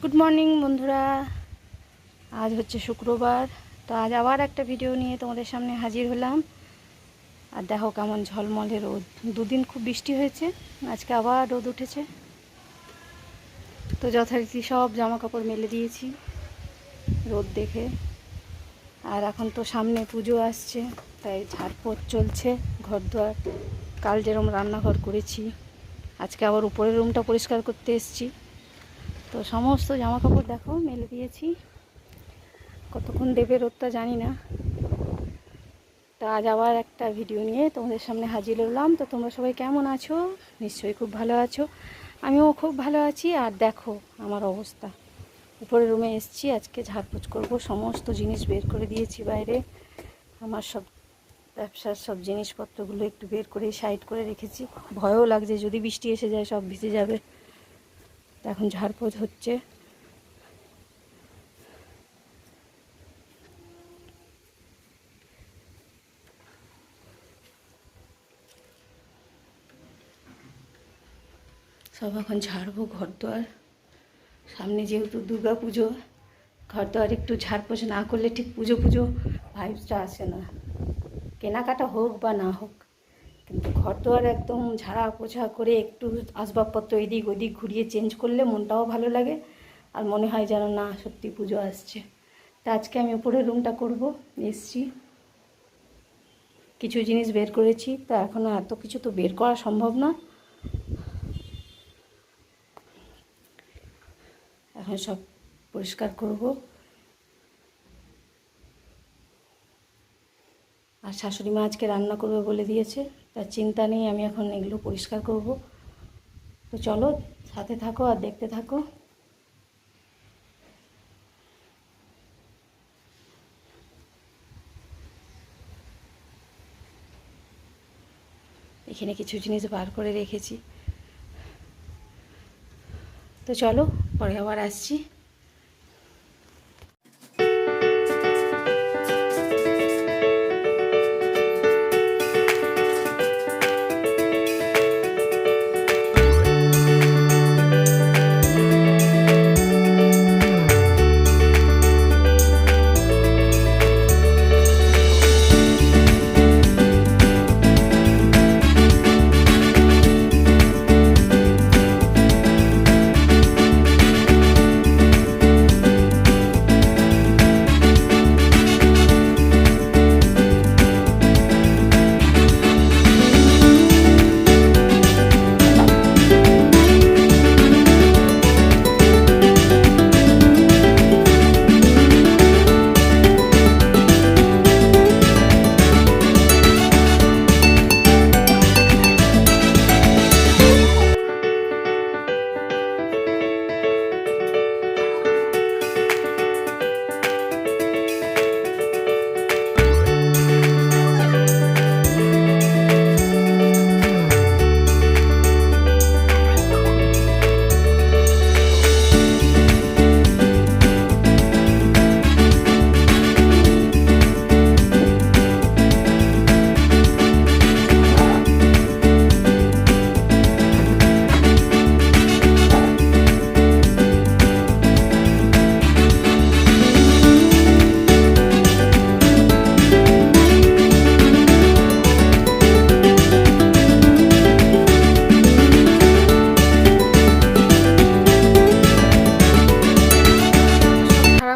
Good morning বন্ধুরা। আজ হচ্ছে শুক্রবার, তো আজ আবার একটা ভিডিও নিয়ে তোমাদের সামনে হাজির হলাম। আর দেখো কেমন ঝলমলে রোদ। দুদিন খুব বৃষ্টি হয়েছে, আজকে আবার রোদ উঠেছে। তো যথারীতি সব জামা কাপড় মেলে দিয়েছি রোদ দেখে। আর এখন তো সামনে পুজো আসছে, তাই ঝাড়পোছ চলছে ঘর দুয়ার। কাল যেরকম রান্নাঘর করেছি, আজকে আবার উপরের রুমটা পরিষ্কার করতে এসেছি। তো সমস্ত জামা কাপড় দেখো মেলে দিয়েছি। কতক্ষণ দেবে রোদটা জানি না। তা আজ আবার একটা ভিডিও নিয়ে তোমাদের সামনে হাজির হলাম। তো তোমরা সবাই কেমন আছো? নিশ্চয়ই খুব ভালো আছো, আমিও খুব ভালো আছি। আর দেখো আমার অবস্থা, উপরের রুমে এসেছি, আজকে ঝাড়পোছ করব। সমস্ত জিনিস বের করে দিয়েছি বাইরে। আমার সব ব্যবসার সব জিনিসপত্রগুলো একটু বের করে সাইড করে রেখেছি। ভয়ও লাগছে যদি বৃষ্টি এসে যায় সব ভিজে যাবে। তো এখন ঝাড়পোছ হচ্ছে। সব এখন ঝাড়বো ঘর দোয়ার। সামনে যেহেতু দুর্গা পুজো, ঘর দোয়ার একটু ঝাড়পোছ না করলে ঠিক পুজো পুজো ভাইবসটা আসে না। কেনাকাটা হোক বা না হোক, কিন্তু ঘর দোয়ার একদম ঝাড়া পোছা করে একটু আসবাবপত্র এদিক ওদিক ঘুরিয়ে চেঞ্জ করলে মনটাও ভালো লাগে। আর মনে হয় যেন না, সত্যি পুজো আসছে। তা আজকে আমি উপরের রুমটা করব, এসছি। কিছু জিনিস বের করেছি, তা এখনও এত কিছু তো বের করা সম্ভব না। এখন সব পরিষ্কার করব। আর শাশুড়ি মা আজকে রান্না করবে বলে দিয়েছে, তার চিন্তা নেই। আমি এখন এগুলো পরিষ্কার করব। তো চলো সাথে থাকো আর দেখতে থাকো। এখানে কিছু জিনিস বার করে রেখেছি। তো চলো পরে আবার আসছি।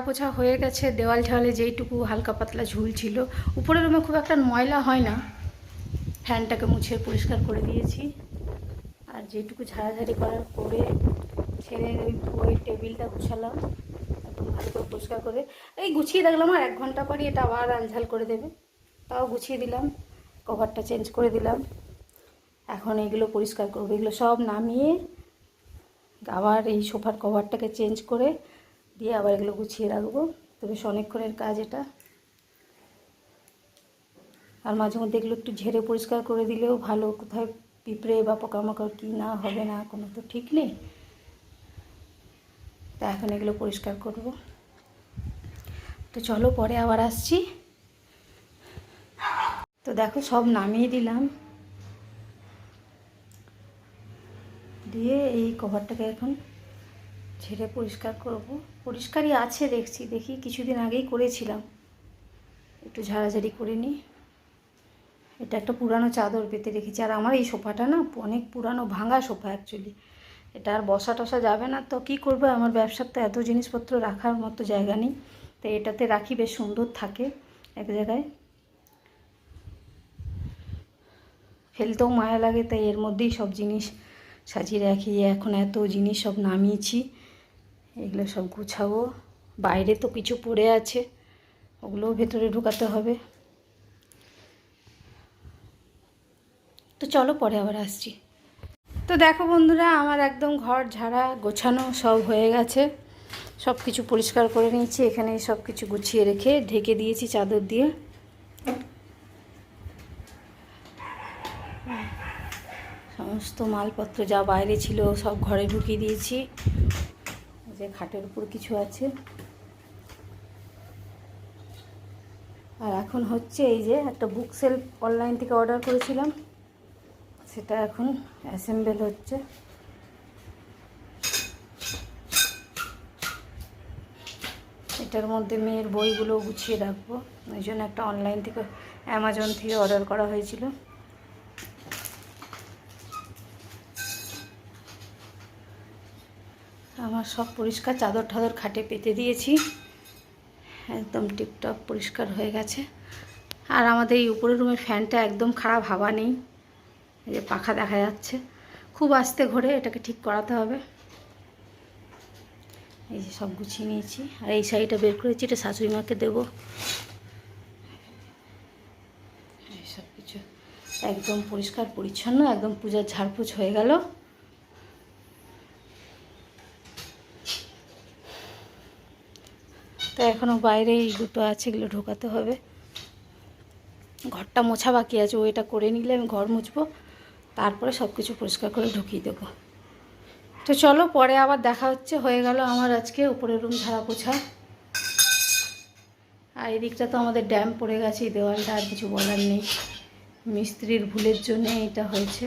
পোছা হয়ে গেছে। দেওয়াল ঝালে যেইটুকু হালকা পাতলা ঝুল ছিল, উপরের রুমে খুব একটা ময়লা হয় না, ফ্যানটাকে মুছে পরিষ্কার করে দিয়েছি। আর যেটুকু ঝাড়াঝাড়ি করার পরে ছেড়ে ওই টেবিলটা গুছালাম একদম ভালো করে পরিষ্কার করে। এই গুছিয়ে দেখলাম আর 1 ঘন্টা পরই এটা আবার আলঝাল করে দেবে, তাও গুছিয়ে দিলাম, কভারটা চেঞ্জ করে দিলাম। এখন এগুলো পরিষ্কার করবো। এগুলো সব নামিয়ে আবার এই সোফার কভারটাকে চেঞ্জ করে দিয়ে আবার এগুলো গুছিয়ে রাখবো। তো বেশ অনেকক্ষণের কাজ এটা। আর মাঝে মধ্যে এগুলো একটু ঝেড়ে পরিষ্কার করে দিলেও ভালো। কোথায় পিঁপড়ে বা পোকামাকড় কী না হবে না, কোনো তো ঠিক নেই। তা এখন এগুলো পরিষ্কার করব। তো চলো পরে আবার আসছি। তো দেখো সব নামিয়ে দিলাম, দিয়ে এই কভারটাকে এখন ঝেড়ে পরিষ্কার করব। পরিষ্কারই আছে দেখছি, দেখি কিছুদিন আগেই করেছিলাম, একটু ঝাড়াঝাড়ি করে নিই। এটা একটা পুরানো চাদর পেতে রেখেছি, আর আমার এই সোফাটা না অনেক পুরানো, ভাঙা সোফা অ্যাকচুয়ালি। এটা আর বসা টসা যাবে না, তো কী করবো, আমার ব্যবসার তো এত জিনিসপত্র রাখার মতো জায়গা নেই, তো এটাতে রাখি, বেশ সুন্দর থাকে এক জায়গায়, ফেলতেও মায়া লাগে, তাই এর মধ্যেই সব জিনিস সাজিয়ে রাখি। এখন এত জিনিস সব নামিয়েছি, এগুলো সব গুছাবো। বাইরে তো কিছু পড়ে আছে, ওগুলোও ভেতরে ঢোকাতে হবে। তো চলো পরে আবার আসছি। তো দেখো বন্ধুরা, আমার একদম ঘর ঝাড়া গোছানো সব হয়ে গেছে, সব কিছু পরিষ্কার করে নিয়েছি। এখানে সব কিছু গুছিয়ে রেখে ঢেকে দিয়েছি চাদর দিয়ে। সমস্ত মালপত্র যা বাইরে ছিল সব ঘরে ঢুকিয়ে দিয়েছি। যে খাটের উপর কিছু আছে, আর এখন হচ্ছে এই যে একটা বুক সেলফ অনলাইন থেকে অর্ডার করেছিলাম, সেটা এখন অ্যাসেম্বল হচ্ছে। এটার মধ্যে মেয়ের বইগুলো গুছিয়ে রাখবো, ওই জন্য একটা অনলাইন থেকে, অ্যামাজন থেকে অর্ডার করা হয়েছিল। আমার সব পরিষ্কার, চাদর ঠাদর খাটে পেতে দিয়েছি, একদম টিপটপ পরিষ্কার হয়ে গেছে। আর আমাদের এই উপরের রুমের ফ্যানটা একদম খারাপ, হাওয়া নেই, এই যে পাখা দেখা যাচ্ছে, খুব আস্তে ঘোরে, এটাকে ঠিক করাতে হবে। এই যে সব গুছিয়ে নিয়েছি, আর এই শাড়িটা বের করেছি, এটা শাশুড়ি মাকে দেবো। এই সব কিছু একদম পরিষ্কার পরিচ্ছন্ন, একদম পূজার ঝাড়পোছ হয়ে গেল। তো এখনও বাইরে এই দুটো আছে, এগুলো ঢোকাতে হবে। ঘরটা মোছা বাকি আছে, ওইটা করে নিলে আমি ঘর মুছবো, তারপরে সব কিছু পরিষ্কার করে ঢুকিয়ে দেবো। তো চলো পরে আবার দেখা হচ্ছে। হয়ে গেল আমার আজকে উপরের রুম ঝাড়া পোছা। আর এদিকটা তো আমাদের ড্যাম পড়ে গেছে, এই দেওয়ালটা, আর কিছু বলার নেই, মিস্ত্রির ভুলের জন্য এটা হয়েছে।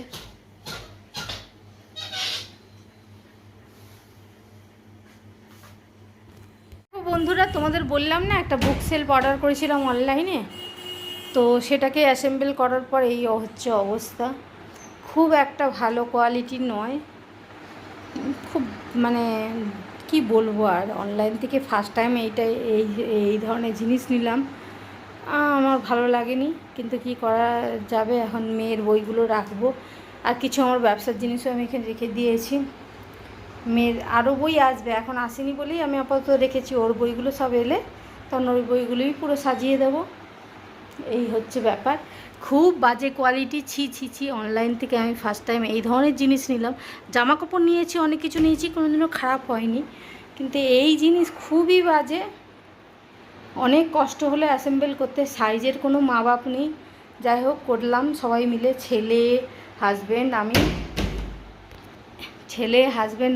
বন্ধুরা, তোমাদের বললাম না একটা বুক সেলফ অর্ডার করেছিলাম অনলাইনে, তো সেটাকে অ্যাসেম্বল করার পর এই হচ্ছে অবস্থা। খুব একটা ভালো কোয়ালিটির নয়, খুব মানে কি বলবো, আর অনলাইন থেকে ফার্স্ট টাইম এই ধরনের জিনিস নিলাম, আমার ভালো লাগেনি, কিন্তু কি করা যাবে, এখন মেয়ের বইগুলো রাখবো, আর কিছু আমার ব্যবসার জিনিসও আমি এখানে রেখে দিয়েছি। মেয়ের আরও বই আসবে, এখন আসেনি বলেই আমি আপাতত রেখেছি, ওর বইগুলো সব এলে তখন ওই বইগুলোই পুরো সাজিয়ে দেবো। এই হচ্ছে ব্যাপার, খুব বাজে কোয়ালিটি, ছি ছি ছি। অনলাইন থেকে আমি ফার্স্ট টাইম এই ধরনের জিনিস নিলাম। জামা কাপড় নিয়েছি, অনেক কিছু নিয়েছি, কোনোদিনও খারাপ হয়নি, কিন্তু এই জিনিস খুবই বাজে। অনেক কষ্ট হলে অ্যাসেম্বল করতে, সাইজের কোনো মা বাপ নেই, যাই হোক করলাম সবাই মিলে, ছেলে হাজব্যান্ড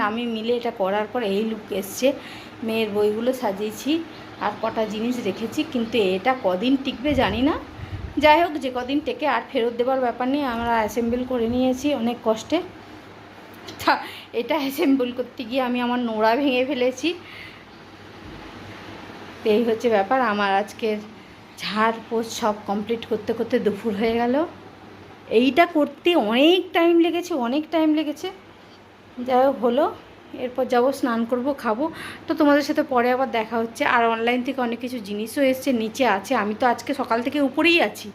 আমি মিলে এটা করার পর এই লুক এসছে। মেয়ের বইগুলো সাজিয়েছি আর কটা জিনিস রেখেছি, কিন্তু এটা কদিন টিকবে জানি না। যাই হোক, যে কদিন টেকে, আর ফেরত দেওয়ার ব্যাপার নেই, আমরা অ্যাসেম্বল করে নিয়েছি অনেক কষ্টে। তা এটা অ্যাসেম্বল করতে গিয়ে আমি আমার নোড়া ভেঙে ফেলেছি। তো এই হচ্ছে ব্যাপার, আমার আজকের ঝাড় পোছ সব কমপ্লিট করতে করতে দুপুর হয়ে গেল। এইটা করতে অনেক টাইম লেগেছে, যাই হোক হলো। এরপর যাবো, স্নান করব, খাবো। তো তোমাদের সাথে পরে আবার দেখা হচ্ছে। আর অনলাইন থেকে অনেক কিছু জিনিসও এসছে, নিচে আছে, আমি তো আজকে সকাল থেকে উপরেই আছি,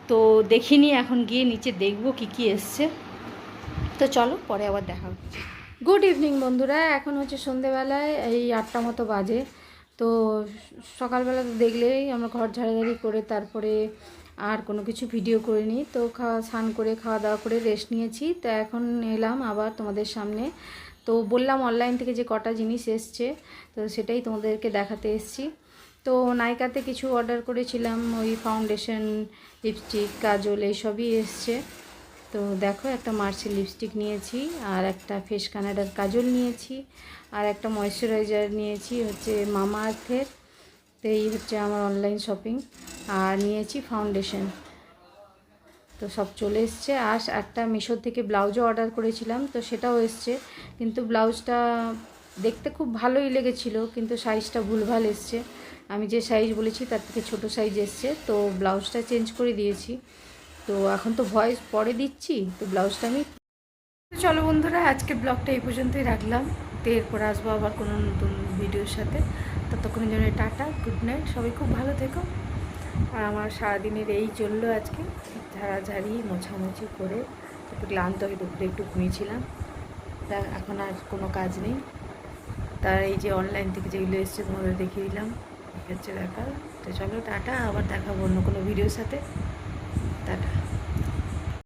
তো দেখিনি, এখন গিয়ে নিচে দেখবো কি কি এসছে। তো চলো পরে আবার দেখা হচ্ছে। গুড ইভিনিং বন্ধুরা, এখন হচ্ছে সন্ধেবেলায় এই 8টা মতো বাজে। তো সকালবেলা তো দেখলেই আমরা ঘর ঝাড়াঝাড়ি করে তারপরে আর কোনো কিছু ভিডিও করিনি, তো স্নান করে খাওয়া দাওয়া করে রেস্ট নিয়েছি। তো এখন এলাম আবার তোমাদের সামনে। তো বললাম অনলাইন থেকে যে কটা জিনিস এসছে, তো সেটাই তোমাদেরকে দেখাতে এসছি। তো নাইকাতে কিছু অর্ডার করেছিলাম, ওই ফাউন্ডেশন, লিপস্টিক, কাজল এইসবই এসছে। তো দেখো, একটা মার্সেল লিপস্টিক নিয়েছি, আর একটা ফেস কানাডার কাজল নিয়েছি, আর একটা ময়শ্চারাইজার নিয়েছি হচ্ছে মামা আর্থের। তো এই হচ্ছে আমার অনলাইন শপিং। আর নিয়েছি ফাউন্ডেশন। তো সব চলে এসছে। আর একটা মিশো থেকে ব্লাউজও অর্ডার করেছিলাম, তো সেটাও এসছে, কিন্তু ব্লাউজটা দেখতে খুব ভালোই লেগেছিল, কিন্তু সাইজটা ভুলভাল এসছে। আমি যে সাইজ বলেছি তার থেকে ছোটো সাইজ এসছে, তো ব্লাউজটা চেঞ্জ করে দিয়েছি। তো এখন তো ভয়েস পরে দিচ্ছি, তো ব্লাউজটা আমি। চলো বন্ধুরা, আজকে ব্লগটা এই পর্যন্তই রাখলাম। তো এরপর আসবো আবার কোনো নতুন ভিডিওর সাথে। ততক্ষণের জন্য টাটা, গুড নাইট, সবাই খুব ভালো থেকো। আর আমার সারাদিনের এই চললো আজকে, ঝাড়াঝাড়ি মোছামুছি করে একটু ক্লান্ত হয়ে দুপুরে একটু ঘুমিয়েছিলাম। তা এখন আর কোনো কাজ নেই। তার এই যে অনলাইন থেকে যেগুলো এসছে তোমাদের দেখিয়ে দিলাম, এই হচ্ছে ব্যাপার। তো চলো টাটা, আবার দেখাবো অন্য কোনো ভিডিওর সাথে। টাটা।